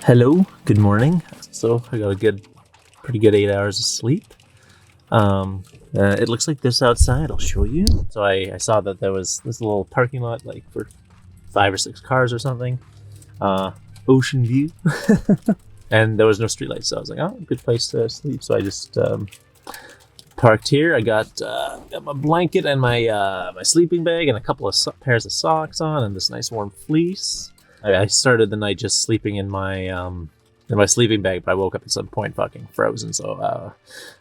Hello, good morning. So I got pretty good 8 hours of sleep. It looks like this outside. I'll show you. So I saw that there was this little parking lot, like for 5 or 6 cars or something. Ocean view, and there was no streetlights. So I was like, oh, good place to sleep. So I just parked here. I got my blanket and my sleeping bag and a couple of pairs of socks on, and this nice warm fleece. I started the night just sleeping in my sleeping bag, but I woke up at some point fucking frozen, so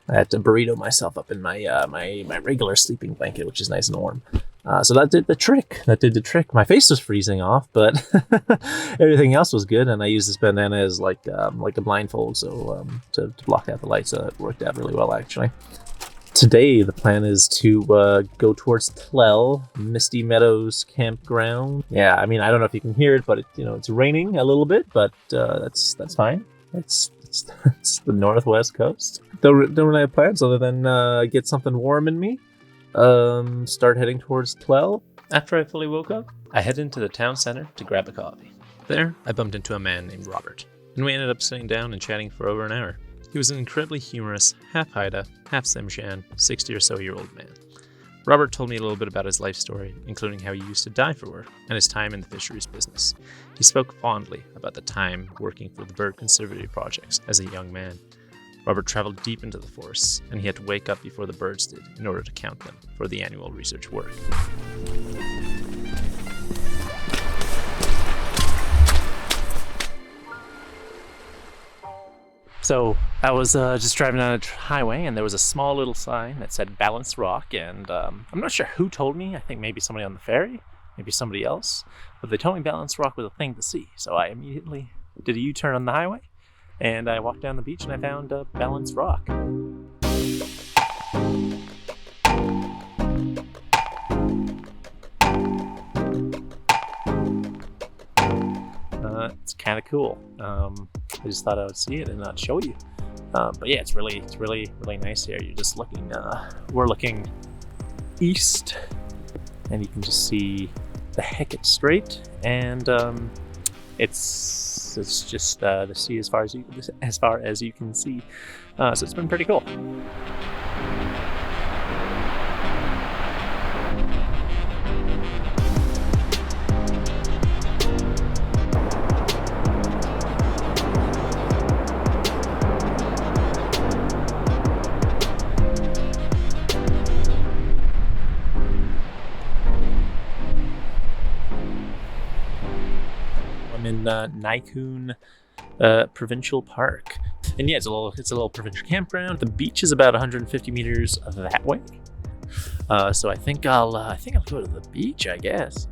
I had to burrito myself up in my my regular sleeping blanket, which is nice and warm. So that did the trick. My face was freezing off, but everything else was good, and I used this bandana as like a blindfold, so to block out the light, so it worked out really well actually. Today, the plan is to go towards Tlell, Misty Meadows Campground. Yeah, I mean, I don't know if you can hear it, but it's raining a little bit, but that's fine. It's the northwest coast. Don't really have plans other than get something warm in me. Start heading towards Tlell. After I fully woke up, I head into the town center to grab a coffee. There, I bumped into a man named Robert, and we ended up sitting down and chatting for over an hour. He was an incredibly humorous, half Haida, half Tsimshian, 60 or so year old man. Robert told me a little bit about his life story, including how he used to dive for work and his time in the fisheries business. He spoke fondly about the time working for the bird conservancy projects as a young man. Robert traveled deep into the forests, and he had to wake up before the birds did in order to count them for the annual research work. So I was just driving down a highway, and there was a small little sign that said Balanced Rock, and I'm not sure who told me. I think maybe somebody on the ferry, maybe somebody else, but they told me Balanced Rock was a thing to see. So I immediately did a U-turn on the highway, and I walked down the beach, and I found Balanced Rock. It's kind of cool. I just thought I would see it and not show you. But yeah, it's really nice here. You're just looking. We're looking east, and you can just see the Hecate Strait, and it's just the sea as far as you can see. So it's been pretty cool. In Naikoon Provincial Park, and yeah, it's a little provincial campground. The beach is about 150 meters that way, so I think I'll go to the beach, I guess.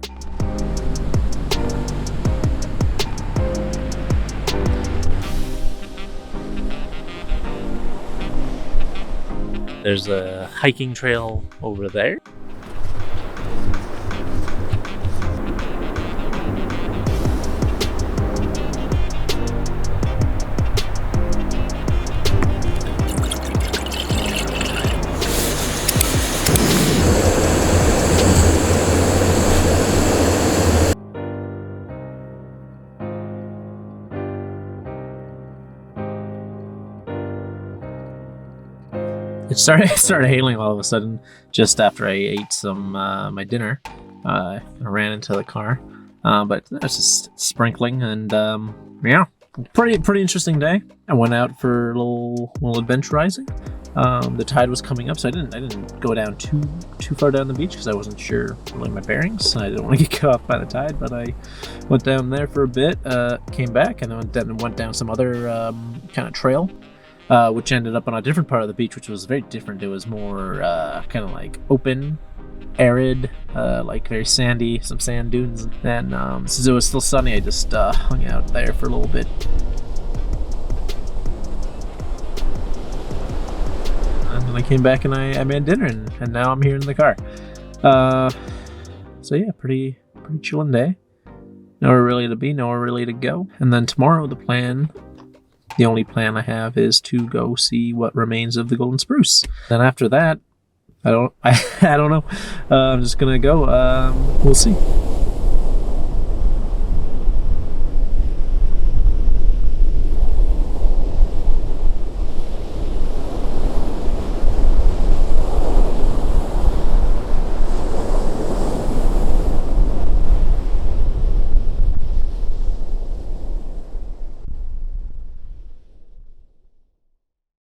There's a hiking trail over there. It started hailing all of a sudden just after I ate some my dinner. I ran into the car, but it's just sprinkling, and yeah, pretty interesting day. I went out for a little adventurizing. The tide was coming up, so I didn't go down too far down the beach because I wasn't sure really my bearings. I didn't want to get caught by the tide, but I went down there for a bit, came back, and then went down some other kind of trail. Which ended up on a different part of the beach, which was very different. It was more kind of like open, arid, like very sandy, some sand dunes. And since it was still sunny, I just hung out there for a little bit. And then I came back and I made dinner, and now I'm here in the car. So yeah, pretty chilling day. Nowhere really to be, nowhere really to go. And then tomorrow the only plan I have is to go see what remains of the golden spruce. Then after that, I don't know. I'm just gonna go. We'll see.